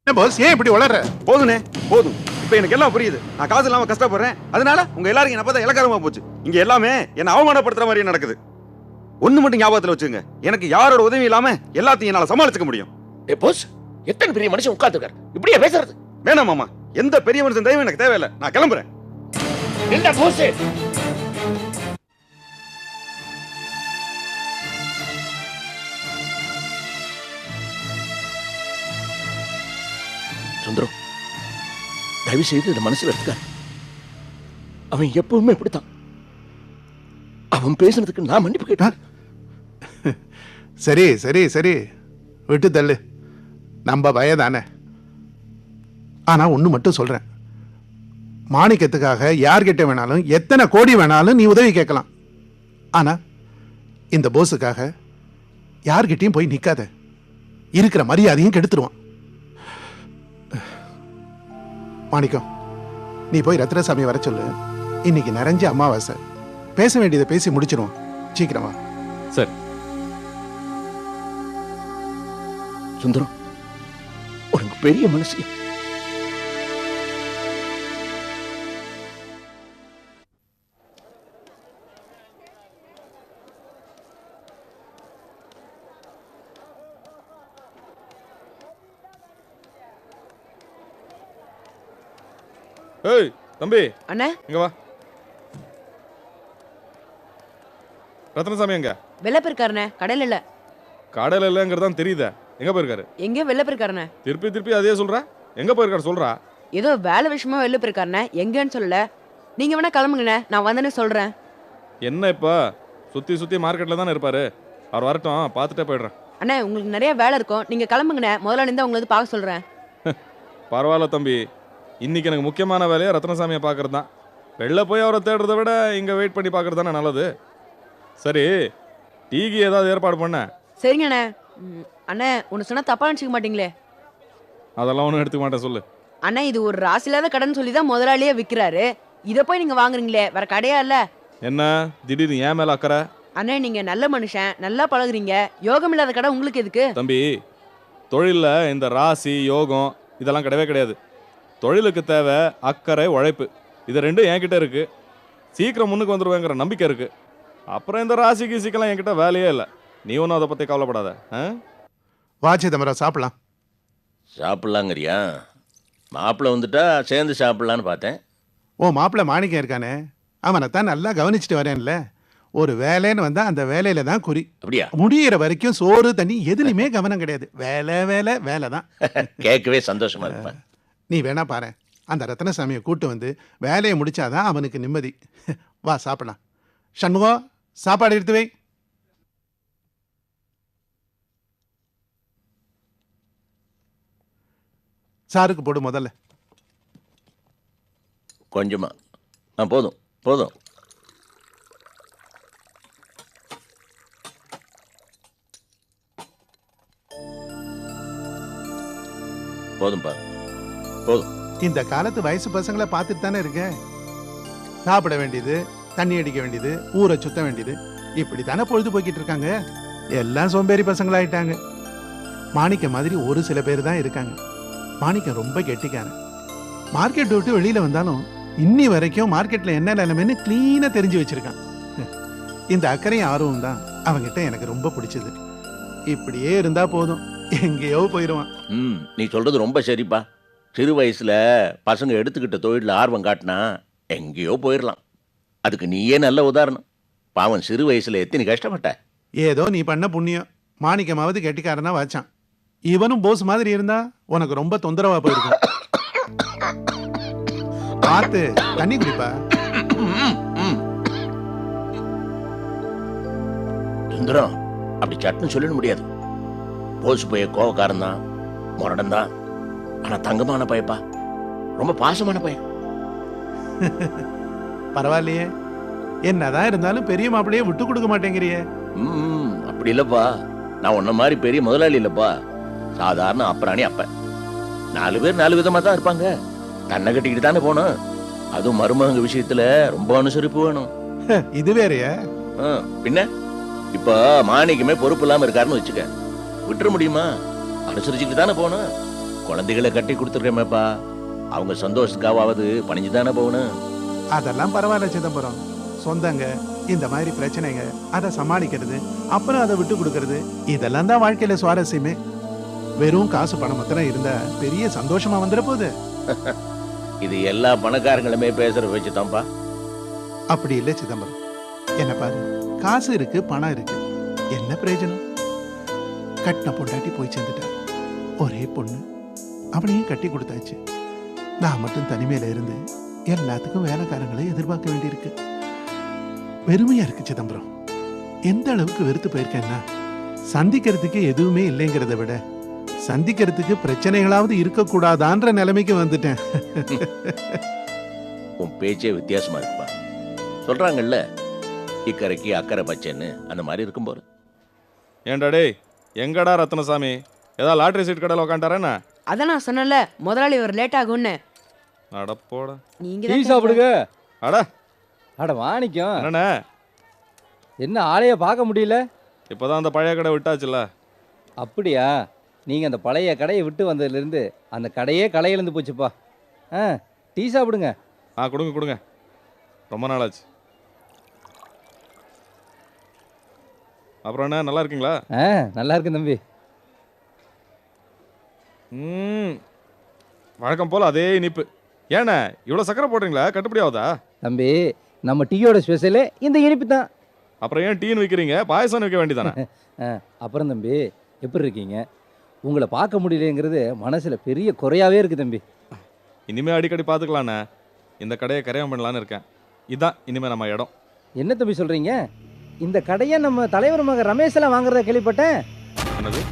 Pass ஏன் இப்படி வளர்ற? போதுனே போதும். இப்ப எனக்கு எல்லாம் புரியுது. நான் காசு இல்லாம கஷ்டப்படுறேன். அதனால உங்க எல்லாரும் என்ன பார்த்தா இலக்காரமா போச்சு. இங்க எல்லாமே என்ன அவமானப்படுத்துற மாதிரி நடக்குது. ஒண்ணு மட்டும் ஞாபகத்துல வச்சுங்க, எனக்கு யாரோட உதவி இல்லாம எல்லாத்தையும் என்னால சமாளிச்சுக்க முடியும். போஸ், எத்தனை பெரிய மனுஷன் உட்கார்ந்துருக்காரு, இப்படியே பேசுறது? வேணாம் மாமா, எந்த பெரிய மனுஷன் தயவு எனக்கு தேவையில்லை. நான் கிளம்புறேன். என்ன போஸ்? சுந்தரம், தயவு செய்து இந்த மனசுல எடுத்துக்க. அவன் எப்பவுமே இப்படித்தான். அவன் பேசுனதுக்கு நான் மன்னிப்பு கேட்டான். சரி சரி சரி, விட்டு தள்ளு. நம்ம பயதானே. ஆனா ஒண்ணு மட்டும் சொல்றேன், மாணிக்கத்துக்காக யார்கிட்ட வேணாலும் எத்தனை கோடி வேணாலும் நீ உதவி கேட்கலாம். ஆனா இந்த போஸுக்காக யார்கிட்டயும் போய் நிக்காத. இருக்கிற மரியாதையும் கெடுத்துருவான். மாணிக்கம், நீ போய் ரத்னசாமி வர சொல்லு. இன்னைக்கு நிறைஞ்ச அமாவாசை, பேச வேண்டியதை பேசி முடிச்சிருவோம். சீக்கிரமா. சரி. சுந்தரம், உனக்கு பெரிய மனசு. ஏய் தம்பி, அண்ணே இங்க வா. ரத்னசாமி எங்க? வெளில போயிருக்காருண்ணே, கடையில இல்ல. கடையில இல்லங்கிறதான் தெரியுதே, எங்க போயிருக்காரு? எங்கேயோ வெளில போயிருக்காருண்ணே. திருப்பி திருப்பி அதே சொல்ற, எங்க போயிருக்காரு சொல்றா? ஏதோ வேலை விஷயமா வெளில போயிருக்காருண்ணே, எங்கன்னு சொல்லல. நீங்க வேணா கிளம்புங்கண்ணே, நான் வந்தேன்னு சொல்றேன். என்ன இப்ப சுத்தி சுத்தி மார்க்கெட்ல தானே இருப்பாரு. அவர் வரட்டும், பார்த்துட்டே போயிடுறேன். அண்ணே, உங்களுக்கு நிறைய வேலை இருக்கும், நீங்க கிளம்புங்கண்ணே. முதல்ல இருந்தா உங்களை பார்க்க சொல்றேன். பரவாயில்ல தம்பி, இன்னைக்கு எனக்கு முக்கியமான வேலையை ரத்னசாமியை பார்க்கறது தான். வெளில போய் அவரை தேடுறதை விட இங்க வெயிட் பண்ணி பார்க்கறது தானே நல்லது. சரி, டீக்கு ஏதாவது ஏற்பாடு பண்ண? சரிங்க அண்ணே. அண்ணே, ஒன்று சொன்னா தப்பா நினச்சிக்க மாட்டீங்களே? அதெல்லாம் ஒன்றும் எடுத்துக்க மாட்டேன், சொல்லு. அண்ணா, இது ஒரு ராசி இல்லாத கடன் சொல்லி தான் முதலாளியே விற்கிறாரு. இதை போய் நீங்க வாங்குறீங்களே, வேற கடையா இல்ல? என்ன திடீர்னு ஏன் மேல அக்கறை? அண்ணே, நீங்க நல்ல மனுஷன், நல்லா பழகுறீங்க. யோகம் இல்லாத கடை உங்களுக்கு எதுக்கு? தம்பி, தொழில்ல இந்த ராசி யோகம் இதெல்லாம் கிடையவே கிடையாது. தொழிலுக்கு தேவை அக்கறை, உழைப்பு. இது ரெண்டும் என்கிட்ட இருக்கு. சீக்கிரம் முன்னுக்கு வந்துடுவேங்கிற நம்பிக்கை இருக்கு. அப்புறம் இந்த ராசி கீசிக்கெல்லாம் என்கிட்ட வேலையே இல்லை. நீ ஒன்றும் அதை பற்றி கவலைப்படாத. வாட்சி தமரா சாப்பிடலாம். சாப்பிடலாங்கிறியா? மாப்பிள்ளை வந்துட்டா சேர்ந்து சாப்பிடலான்னு பார்த்தேன். ஓ மாப்பிள்ள மாணிக்கம் இருக்கானே, அவனைத்தான் நல்லா கவனிச்சுட்டு வரேன்ல. ஒரு வேலைன்னு வந்தா அந்த வேலையில தான் குறி. அப்படியா? முடியிற வரைக்கும் சோறு தண்ணி எதுலையுமே கவனம் கிடையாது. வேலை வேலை வேலை தான். கேட்கவே சந்தோஷமா இருப்பேன். நீ வேணா பாரு, அந்த ரத்னசாமியை கூட்டு வந்து வேலையை முடிச்சாதான் அவனுக்கு நிம்மதி. வா சாப்பிடலாம். சண்முகம், சாப்பாடு எடுத்து வை. சாருக்கு போடு முதல்ல. கொஞ்சமா. போதும் போதும். போதும்பா, போதும். இந்த காலத்து வயசு பசங்களை பார்த்துட்டு தானே இருக்கேன். சாப்பிட வேண்டியது, தண்ணி அடிக்க வேண்டியது, ஊரை சுத்த வேண்டியது, இப்படி தானே பொழுது போக்கிட்டு இருக்காங்க. எல்லாம் சோம்பேறி பசங்களாயிட்டாங்க. மாணிக்கம் மாதிரி ஒரு சில பேர் தான் இருக்காங்க. மாணிக்கம் ரொம்ப கெட்டிக்காரன். மார்க்கெட் விட்டு வெளியில வந்தாலும் இன்னி வரைக்கும் மார்க்கெட்ல என்ன நிலைமைன்னு கிளீனா தெரிஞ்சு வச்சிருக்கான். இந்த அக்கறையும் ஆர்வம் தான் அவங்கிட்ட எனக்கு ரொம்ப பிடிச்சது. இப்படியே இருந்தா போதும், எங்கேயோ போயிடுவான். நீ சொல்றது ரொம்ப சரிப்பா. சிறு வயசுல பசங்க எடுத்துக்கிட்ட தொழில ஆர்வம் காட்டினா எங்கேயோ போயிடலாம். அதுக்கு நீயே நல்ல உதாரணம். பாவன் சிறு வயசுல எத்தனை கஷ்டப்பட்ட. ஏதோ நீ பண்ண புண்ணியம். மாணிக்கமாவது கெட்டிக்காரனா வாச்சான். இவனும் போஸ் மாதிரி இருந்தா உனக்கு ரொம்ப தொந்தரவா போயிருக்கும். பார்த்து தண்ணி குடிப்பா. சுந்தரம், அப்படி சட்னு சொல்லிட முடியாது. போஸ் போய் கோவக்காரன் தான், முரடன் தான். ஆனா தங்கமான பையப்பா, ரொம்ப பாசமான பையன். பரவாயில்லையே, என்னதான் இருந்தாலும் பெரிய மாப்பிள்ளையே விட்டு கொடுக்க மாட்டேங்கிறியே. அப்படி இல்லப்பா, நான் உன்ன மாதிரி பெரிய முதலாளி இல்லப்பா. சாதாரண அப்புறாணி அப்ப. 4 பேர் 4 விதமா தான் இருப்பாங்க. கண்ணை கட்டிக்கிட்டு தானே போகணும். அதுவும் மருமகங்க விஷயத்துல ரொம்ப அனுசரிப்பு வேணும். இது வேறையா? பின்ன இப்ப மாணிக்கமே பொறுப்பு இல்லாம இருக்காருன்னு வச்சுக்க, விட்டுற முடியுமா? அனுசரிச்சுட்டு தானே போகணும். குழந்தைகளை கட்டி கொடுத்துருக்கேமேப்பா, அவங்க சந்தோஷத்துக்காவது பணிஞ்சுதானே போகணும். அதெல்லாம் பரவாயில்ல சிதம்பரம். சொந்தங்க, இந்த மாதிரி பிரச்சனைங்க, அதை சமாளிக்கிறது, அப்புறம் அதை விட்டு கொடுக்கறது, இதெல்லாம் தான் வாழ்க்கையில சுவாரஸ்யமே. வெறும் காசு பணம் மாத்திரம் இருந்தா பெரிய சந்தோஷமா வந்துட போகுது. இது எல்லா பணக்காரங்களுமே பேசுற வச்சுதான்ப்பா. அப்படி இல்லை சிதம்பரம். என்ன பாரு, காசு இருக்கு, பணம் இருக்கு, என்ன பிரயோஜனம்? கட்டின பொண்டாட்டி போய் சேர்ந்துட்டா, ஒரே பொண்ணு, அவனையும் கட்டி கொடுத்தாச்சு. நான் மட்டும் தனிமையில இருந்து எல்லாத்துக்கும் வேலைக்காரங்களை எதிர்பார்க்க வேண்டியிருக்கு. வெறுமையா இருக்கு சிதம்பரம். எந்த அளவுக்கு வெறுத்து போயிருக்கேன்னா, சந்திக்கிறதுக்கு எதுவுமே இல்லைங்கிறத விட சந்திக்கிறதுக்கு பிரச்சனைகளாவது இருக்கக்கூடாதான்ற நிலைமைக்கு வந்துட்டேன். உன் பேச்சே வித்தியாசமா இருக்குப்பா. சொல்றாங்கல்ல, இக்கரைக்கு அக்கறை பச்சைன்னு, அந்த மாதிரி இருக்கும் போது. ஏன்டா டேய், எங்கடா ரத்னசாமி? ஏதாவது லாட்டரி சீட் கடையில் உக்காண்டாரேண்ணா? அதான் நான் சொன்னல, முதலாளி ஒரு லேட் ஆகும்னு. அடப்போடா. நீங்க டீ தான் சாப்பிடுங்க. அட அட மாணிக்கம், என்னண்ணே, என்ன ஆளைய பார்க்க முடியல? இப்போதான் அந்த பழைய கடை விட்டாச்சுல்ல. அப்படியா? நீங்கள் அந்த பழைய கடையை விட்டு வந்ததுலேருந்து அந்த கடையே களையிழந்து போச்சுப்பா. ஆ, டீ சாப்பிடுங்க. கொடுங்க கொடுங்க, ரொம்ப நாளாச்சு. அப்புறம் என்ன, நல்லா இருக்கீங்களா? ஆ, நல்லா இருக்கு தம்பி. வழக்கம் போல் அதே இனிப்பு. ஏண்ணே இவ்வளோ சக்கரை போடுறீங்களா? கட்டுப்படி ஆகுதா? தம்பி, நம்ம டீயோட ஸ்பெஷலே இந்த இனிப்பு தான். அப்புறம் ஏன் டீன்னு விற்கிறீங்க? பாயசம் விற்க வேண்டியதானே? அப்புறம் தம்பி, எப்படி இருக்கீங்க? உங்களை பார்க்க முடியலங்கிறது மனசில் பெரிய குறையாவே இருக்குது தம்பி. இனிமேல் அடிக்கடி பார்த்துக்கலாண்ணே. இந்த கடையை கரையம் பண்ணலான்னு இருக்கேன். இதுதான் இனிமேல் நம்ம இடம். என்ன தம்பி சொல்கிறீங்க? இந்த கடையை நம்ம தலைவர் மகன் ரமேஷெல்லாம் வாங்குறத கேள்விப்பட்டேன். என்னது?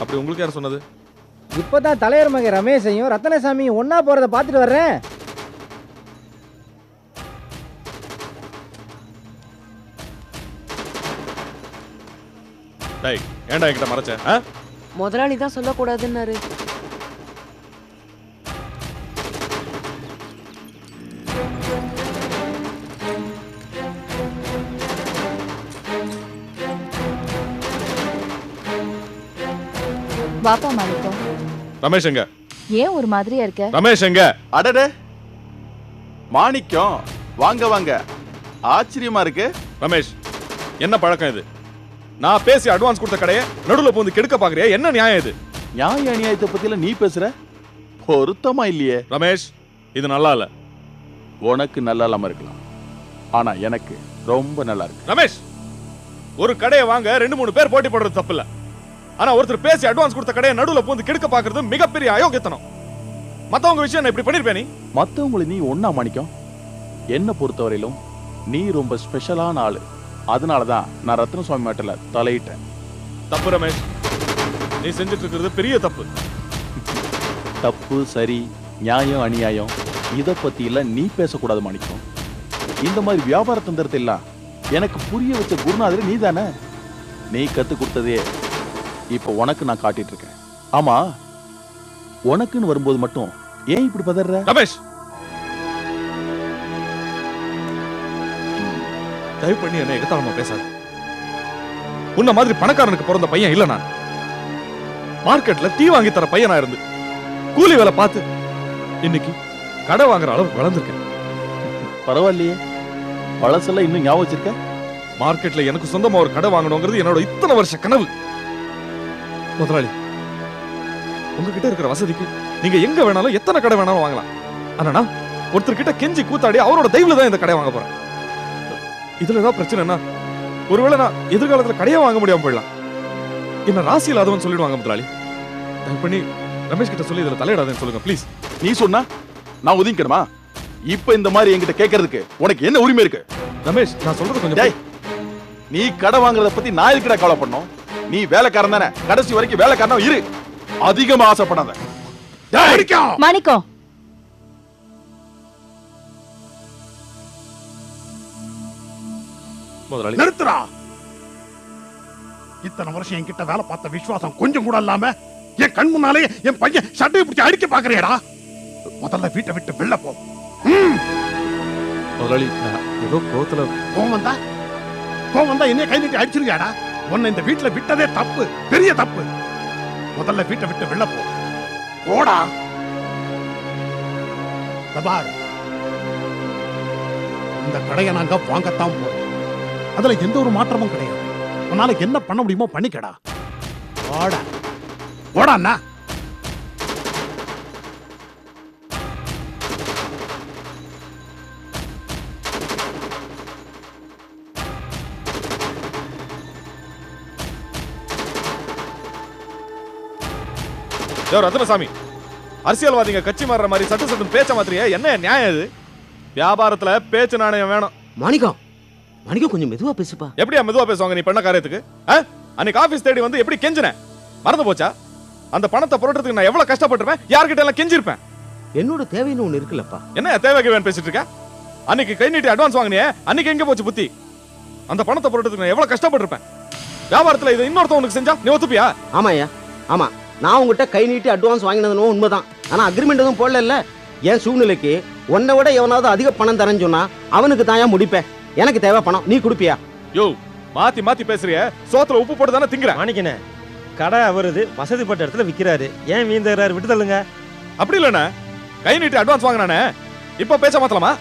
அப்படி உங்களுக்கு யார் சொன்னது? இப்போ தான் தலைவர் மகன் ரமேஷையும் ரத்னசாமியும் ஒன்றா போகிறத பார்த்துட்டு வர்றேன். டேய், ஏன்டா என்கிட்ட மறைச்ச? முதலாளி தான் சொல்லக்கூடாதுன்னாரு. வாப்பா மாணிக்கம். ரமேஷ் எங்க? ஏன் ஒரு மாதிரியா இருக்க? ரமேஷ் எங்க? அடடே மாணிக்கம், வாங்க வாங்க, ஆச்சரியமா இருக்கு. ரமேஷ், என்ன பழக்கம் இது? நான் பேசி அட்வான்ஸ் கொடுத்த கடையை நடுவுல போந்து கெடுக்க பாக்குறியா? என்ன நியாயம் இது? நியாய அநியாயத்தை பத்தில நீ பேசுற? பொருத்தமா இல்லையே. ரமேஷ், இது நல்லா இல்ல. உனக்கு நல்லா இல்லாம இருக்கலாம், ஆனா எனக்கு ரொம்ப நல்லா இருக்கு. ரமேஷ், ஒரு கடையை வாங்க 2-3 பேர் போட்டி போடுறது தப்பு இல்ல. ஆனா ஒருத்தர் பேசி அட்வான்ஸ் கொடுத்த கடையை நடுவுல போந்து கெடுக்க பாக்குறது மிகப்பெரிய அயோக்கியத்தனம். மத்தவங்க விஷயம் நான் இப்படி பண்ணிருப்பேன். நீ மத்தவங்களை நீ ஒன்னா மாணிக்கம். என்ன பொறுத்தவரையிலும் நீ ரொம்ப ஸ்பெஷலான ஆளு. அதனாலதான் நான் ரத்னசுவாமி மேட்டர்ல தலையிட்டேன். தப்பு ரமேஷ், நீ செஞ்சுட்டு இருக்கிறது பெரிய தப்பு. தப்பு சரி, நியாயம் அநியாயம், இத பத்தி எல்லாம் நீ பேசக்கூடாது மாணிக்கம். இந்த மாதிரி வியாபார தந்திரத்தை எல்லாம் எனக்கு புரிய வச்ச குருநாதர் நீ தானே. நீ கத்து கொடுத்ததே இப்ப உனக்கு நான் காட்டிட்டு இருக்கேன். ஆமா, உனக்குன்னு வரும்போது மட்டும் ஏன் இப்படி பதற? ரமேஷ், தயவு பண்ணி என்ன எகத்தாளமா பேசாத. உன்ன மாதிரி பணக்காரனுக்கு பிறந்த பையன் இல்ல நான். மார்க்கெட்ல டீ வாங்கி தர பையனா இருந்து கூலி வேலை பார்த்து இன்னைக்கு கடை வாங்குற அளவுக்கு வளர்ந்துருக்கேன். பரவாயில்லையே, பழசெல்லாம் இன்னும் ஞாபகம் வச்சிருக்க. மார்க்கெட்ல எனக்கு சொந்தமா ஒரு கடை வாங்கணுங்கிறது என்னோட இத்தனை வருஷ கனவு. முதலாளி, உங்ககிட்ட இருக்கிற வசதிக்கு நீங்க எங்க வேணாலும் எத்தனை கடை வேணாலும் வாங்கலாம். ஆனா ஒருத்தர் கிட்ட கெஞ்சி கூத்தாடி அவரோட தயவுல தான் இந்த கடை வாங்க போறேன். இதுல ஏதாவது பிரச்சனைனா ஒருவேளை நான் எதிர்காலத்துல கடையை வாங்க முடியாம போயிடலாம். என்ன ராசி இல்லாதவன் சொல்லிடுவாங்க முதலாளி. தயவு பண்ணி ரமேஷ் கிட்ட சொல்லி இதுல தலையிடாதேன்னு சொல்லுங்க ப்ளீஸ். நீ சொன்னா நான் ஒதுங்கிக்கணுமா? இப்ப இந்த மாதிரி என்கிட்ட கேட்கறதுக்கு உனக்கு என்ன உரிமை இருக்கு? ரமேஷ், நான் சொல்றது கொஞ்சம் டேய், நீ கடை வாங்குறத பத்தி நான் எதுக்குடா கவலை பண்ணோம்? நீ வேலைக்காரன் தானே, கடைசி வரைக்கும் வேலைக்காரனா இரு. அதிகமா ஆசைப்படாத. மாணிக்கம், முதலாளி நிறுத்துறா. இத்தனை வருஷம் என்கிட்ட வேலை பார்த்த விசுவாசம் கொஞ்சம் கூட இல்லாம என் கண் முன்னாலே என் பையன் சட்டையை பிடிச்சி அடிக்க பாக்குறியடா. முதல்ல வீட்டை விட்டு வெளில போ. முதலாளி, ஏதோ கோவத்துல கோவம் வந்தா என்னைய கை நீட்டி அடிச்சிருக்கியாடா? உன்னை இந்த வீட்டுல விட்டதே தப்பு, பெரிய தப்பு. முதல்ல வீட்டை விட்டு வெளில போ. போடா. பார், இந்த கடையை நாங்க வாங்கத்தான் போறோம். அதுல எந்த ஒரு மாற்றமும் கிடையாது. உன்னால என்ன பண்ண முடியுமோ பண்ணிக்கடா. போடா போடா அண்ணா. ரத்னசாமி, அரசியல்வாதிங்க கட்சி மாறுற மாதிரி சட்டு சட்டு பேச்ச மாத்திரியே, என்ன நியாயம் இது? வியாபாரத்துல பேச்சு நாணயம் வேணும். மாணிக்கம், மாணிக்கம் கொஞ்சம் மெதுவா பேசுப்பா. எப்படியா மெதுவா பேசுவாங்க நீ பண்ண காரியத்துக்கு? அன்னைக்கு ஆபீஸ் தேடி வந்து எப்படி கெஞ்சினேன், மறந்து போச்சா? அந்த பணத்தை புரட்டுறதுக்கு நான் எவ்வளவு கஷ்டப்பட்டிருப்பேன், யார்கிட்ட எல்லாம் கெஞ்சிருப்பேன். என்னோட தேவைன்னு ஒண்ணு இருக்குல்லப்பா. என்ன தேவைக்கு வேணும் பேசிட்டு இருக்க? அன்னைக்கு கை நீட்டி அட்வான்ஸ் வாங்கினியே, அன்னைக்கு எங்க போச்சு புத்தி? அந்த பணத்தை புரட்டுறதுக்கு நான் எவ்வளவு கஷ்டப்பட்டிருப்பேன். வியாபாரத்துல இதை இன்னொருத்தவனுக்கு செஞ்சா நீ ஒத்துப்பியா? ஆமாய்யா, ஆமா. நான் உங்ககிட்ட கை நீட்டி அட்வான்ஸ் வாங்கினதுனோ உண்மைதான். ஆனா அக்ரிமெண்ட் எதுவும் போடல. என் சூழ்நிலைக்கு உன்னை விட எவனாவது அதிக பணம் தரேன்னு சொன்னா அவனுக்கு தான் ஏன் முடிப்பேன். எனக்கு தேவை பணம், நீ கொடுப்பியா? யோ, மாத்தி மாத்தி பேசுறிய. சோத்துல உப்பு போட்டு தானே திங்கிற. மாணிக்கனே, கடை அவரது வசதிப்பட்ட இடத்துல விக்கிறாரு, ஏன் வீந்தறாரு? விட்டு தள்ளுங்க. அப்படி இல்லண்ணே, கை நீட்டி அட்வான்ஸ் வாங்கினானே, இப்ப பேச மாத்தலாமா?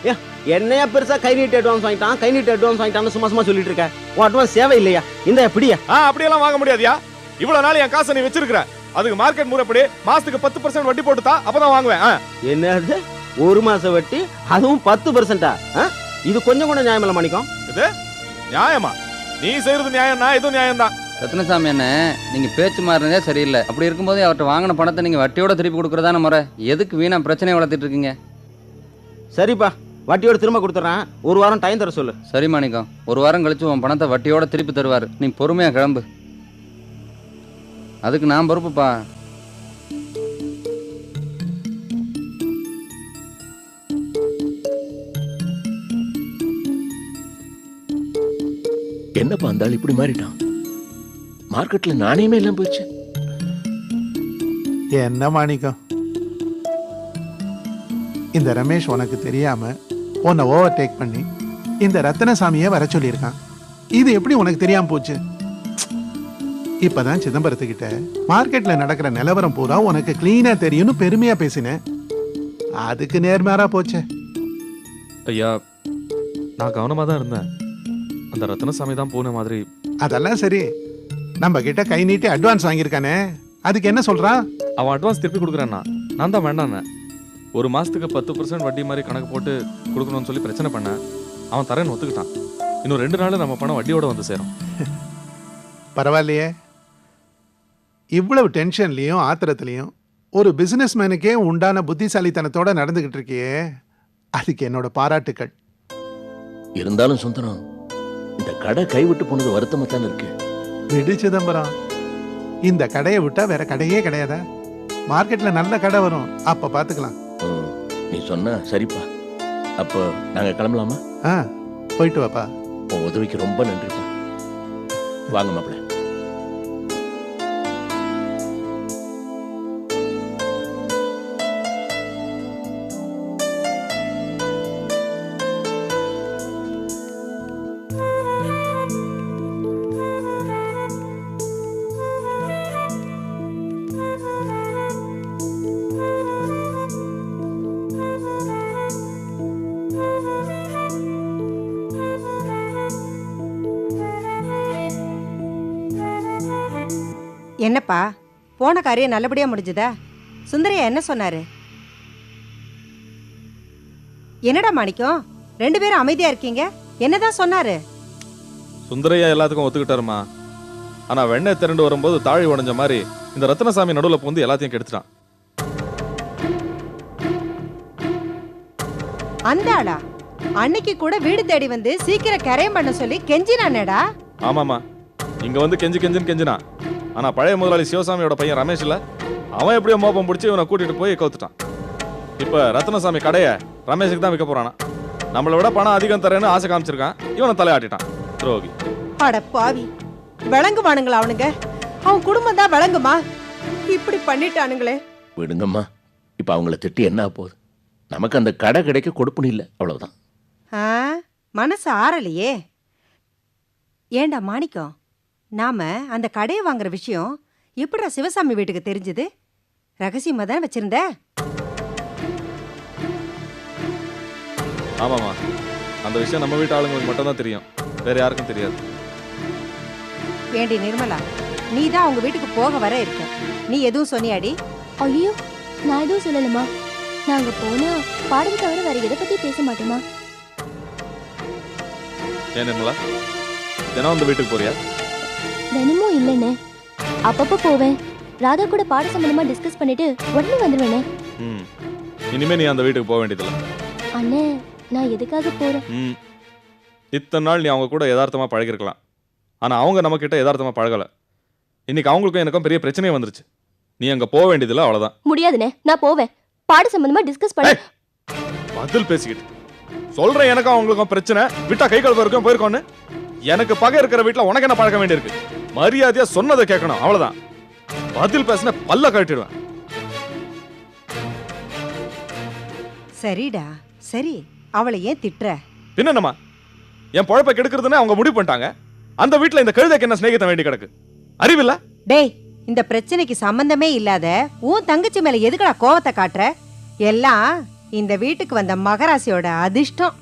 என்னையா பெருசா கை நீட்டி அட்வான்ஸ் வாங்கிட்டான், கை நீட்டி அட்வான்ஸ் வாங்கிட்டான்னு சும்மா சும்மா சொல்லிட்டு இருக்க. உன் அட்வான்ஸ் சேவை இல்லையா? இந்த எப்படியா? அப்படியெல்லாம் வாங்க முடியாதியா. இவ்வளவு நாள் என் காசை நீ வச்சிருக்கிற, அதுக்கு மார்க்கெட் முறைப்படி மாசத்துக்கு 10% வட்டி போட்டுதா, அப்பதான் வாங்குவேன். என்னது, ஒரு மாசம் வட்டி, அதுவும் 10%? இது கொஞ்சம் கூட நியாயம் இல்ல மாணிக்கம். இது நியாயமா? நீ செய்யறது நியாயம், நான் எதுவும் நியாயம் தான். ரத்னசாமி அண்ணே, நீங்க பேச்சு மாறினதே சரியில்லை. அப்படி இருக்கும்போது அவர்கிட்ட வாங்கின பணத்தை நீங்க வட்டியோட திருப்பி கொடுக்கறதான முறை. எதுக்கு வீணா பிரச்சனையை வளர்த்துட்டு இருக்கீங்க? சரிப்பா, வட்டியோட திரும்ப கொடுத்துறேன். ஒரு வாரம் டைம் தர சொல்லு. சரி மாணிக்கம், ஒரு வாரம் கழிச்சு உன் பணத்தை வட்டியோட திருப்பி தருவாரு. நீ பொறுமையா கிளம்பு. அதுக்கு நான் பொறுப்புப்பா. என்னப்பா அந்த ஆள் இப்படி மாறிட்டான்? மார்க்கெட்ல நாணயமே எல்லாம் போயிடுச்சு. என்ன மாணிக்கம், இந்த ரமேஷ் உனக்கு தெரியாம உன்னை ஓவர் டேக் பண்ணி இந்த ரத்தினசாமியை வர சொல்லியிருக்கான். இது எப்படி உனக்கு தெரியாம போச்சு? இப்பதான் சிதம்பரத்துக்கிட்ட மார்க்கெட்ல நடக்கிற நிலவரம் பூரா உனக்கு கிளீனா தெரியும்னு பெருமையா பேசினேன். அதுக்கு நேர்மாறா போச்சே. ஐயா, நான் கவனமா தான் இருந்தேன். அந்த ரத்னசாமி தான் போன மாதிரி. அதெல்லாம் சரி, நம்ம கிட்ட கை நீட்டி அட்வான்ஸ் வாங்கியிருக்கானே, அதுக்கு என்ன சொல்றான்? அவன் அட்வான்ஸ் திருப்பி கொடுக்குறான்னா, நான் தான் வேண்டான்னு. ஒரு மாசத்துக்கு 10% வட்டி மாதிரி கணக்கு போட்டு கொடுக்கணும்னு சொல்லி பிரச்சனை பண்ணேன். அவன் தரேன்னு ஒத்துக்கிட்டான். இன்னும் 2 நாள் நம்ம பணம் வட்டியோட வந்து சேரும். பரவாயில்லையே, இவ்வளவு டென்ஷன்லயும் ஆத்திரத்திலையும் ஒரு பிசினஸ் மேனுக்கே உண்டான புத்திசாலித்தனத்தோட நடந்துகிட்டு இருக்கியே, அதுக்கு என்னோட பாராட்டுக்கள். இருந்தாலும் சுந்தரம், இந்த கடை கைவிட்டு போனது வருத்தமா தானே இருக்கு. விடு சிதம்பரம், இந்த கடையை விட்டா வேற கடையே கிடையாதா? மார்க்கெட்ல நல்ல கடை வரும், அப்ப பாத்துக்கலாம். நீ சொன்னா சரிப்பா. அப்போ நாங்க கிளம்பலாமா? போயிட்டு வாப்பா. உன் உதவிக்கு ரொம்ப நன்றிப்பா. வாங்க மாப்பிள்ள. என்னப்பா, போன காரியம் நல்லபடியா முடிஞ்சதா? சுந்தரையா என்ன சொன்னாரு? என்னடா மாணிக்கம், 2 பேரும் அமைதியா இருக்கீங்க, என்னதான் சொன்னாரு? சுந்தரையா எல்லாத்துக்கும் ஒத்துக்கிட்டாருமா. ஆனா வெண்ணெய் திரண்டு வரும்போது தாழி உடைஞ்ச மாதிரி இந்த ரத்னசாமி நடுவுல புகுந்து எல்லாத்தையும் கெடுத்துட்டான். அந்த ஆளா? அன்னைக்கு கூட வீடு தேடி வந்து சீக்கிரம் கரையம் பண்ண சொல்லி கெஞ்சினானேடா. ஆமாமா, இங்க வந்து கெஞ்சுன்னு கெஞ்சினா. ஆனா பழைய முதலாளி சிவசாமியோட பையன் ரமேஷ் இல்ல, அவன் எப்படியோ மோப்பம் பிடிச்சி இவனை கூட்டிட்டு போய் கவுத்துட்டான். இப்ப ரத்னசாமி கடைய ரமேஷுக்கு தான் விற்க போறானா. நம்மளை விட பணம் அதிகம் தரேன்னு ஆசை காமிச்சிருக்கான். இவனை தலையாட்டிட்டான், துரோகி. அட பாவி, விளங்குவானுங்களா அவனுங்க? அவன் குடும்பம் தான் விளங்குமா? இப்படி பண்ணிட்டானுங்களே. விடுங்கம்மா, இப்ப அவங்கள திட்டி என்ன போகுது? நமக்கு அந்த கடை கிடைக்க கொடுப்புன்னு இல்லை, அவ்வளவுதான். மனசு ஆறலையே. ஏண்டா மாணிக்கம், நாம அந்த கடையை வாங்குற விஷயம் எப்படா சிவசாமி வீட்டுக்கு தெரிஞ்சது? ரகசியமா தான் வச்சிருந்த? ஆமாமா, அந்த விஷயம் நம்ம வீட்டு ஆளுங்களுக்கு மட்டும் தான் தெரியும், வேற யாருக்கும் தெரியாது. ஏண்டி நிர்மலா, நீ தான் அவங்க வீட்டுக்கு போக வர இருக்க, நீ எதுவும் சொன்னியாடி? ஐயோ, நான் எதுவும் சொல்லலமா. நாங்க போனா பாடம் தவிர வேற எதை பத்தி பேச மாட்டோமா? ஏன் நிர்மலா, தினம் அந்த வீட்டுக்கு போறியா? தினமும் இல்லைன்னு, அப்பப்போ போவேன். ராதா கூட பாட சம்பந்தமா டிஸ்கஸ் பண்ணிட்டு உடனே வந்துருவேனே. இனிமே நீ அந்த வீட்டுக்கு போக வேண்டியதில்லை. அண்ணே, நான் எதுக்காக போறேன்? இத்தனை நாள் நீ அவங்க கூட யதார்த்தமா பழகிருக்கலாம், ஆனா அவங்க நம்ம கிட்ட யதார்த்தமா பழகல. இன்னைக்கு அவங்களுக்கும் எனக்கும் பெரிய பிரச்சனையே வந்துருச்சு. நீ அங்க போக வேண்டியதில்லை, அவ்வளவுதான். முடியாதுண்ணே, நான் போவேன். பாட சம்பந்தமா டிஸ்கஸ் பண்ண. பதில் பேசிக்கிட்டு சொல்றேன், எனக்கும் அவங்களுக்கும் பிரச்சனை, விட்டா கை கழுவ வரைக்கும் போயிருக்கோன்னு. எனக்கு பகை இருக்கிற வீட்டுல உனக்கு என்ன பழக்க வேண்டியிருக்கு? மரியாதையா சொன்னதை கேட்கணும், அவ்வளவுதான். பதில் பேசின பல்ல கழட்டிடுவேன். சரிடா சரி, அவளை ஏன் திட்டுற? பின்னமா, என் பொழப்பை கெடுக்கிறதுன்னு அவங்க முடிவு பண்ணிட்டாங்க. அந்த வீட்டுல இந்த கழுதைக்கு என்ன சிநேகித்த வேண்டி கிடக்கு? அறிவில்ல? டேய், இந்த பிரச்சனைக்கு சம்பந்தமே இல்லாத உன் தங்கச்சி மேல எதுக்குடா கோவத்தை காட்டுற? எல்லாம் இந்த வீட்டுக்கு வந்த மகராசியோட அதிர்ஷ்டம்.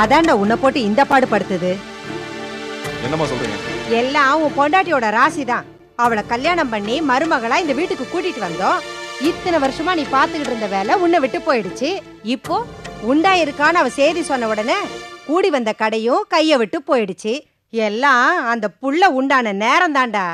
அதான்டா உன்னை போட்டு இந்த பாடு படுத்துது. என்னமா சொல்றீங்க? எல்லாம் உன் பொண்டாட்டியோட ராசி தான். அவளை கல்யாணம் பண்ணி மருமகளா இந்த வீட்டுக்கு கூட்டிட்டு வந்தோம். இத்தனை வருஷமா நீ பாத்துக்கிட்டு இருந்த வேலை உன்னை விட்டு போயிடுச்சு. இப்போ உண்டா இருக்கான்னு அவ செய்தி சொன்ன உடனே கூடி வந்த கடையும் கைய விட்டு போயிடுச்சு. எல்லாம் அந்த புள்ள உண்டான நேரம் தான்டா.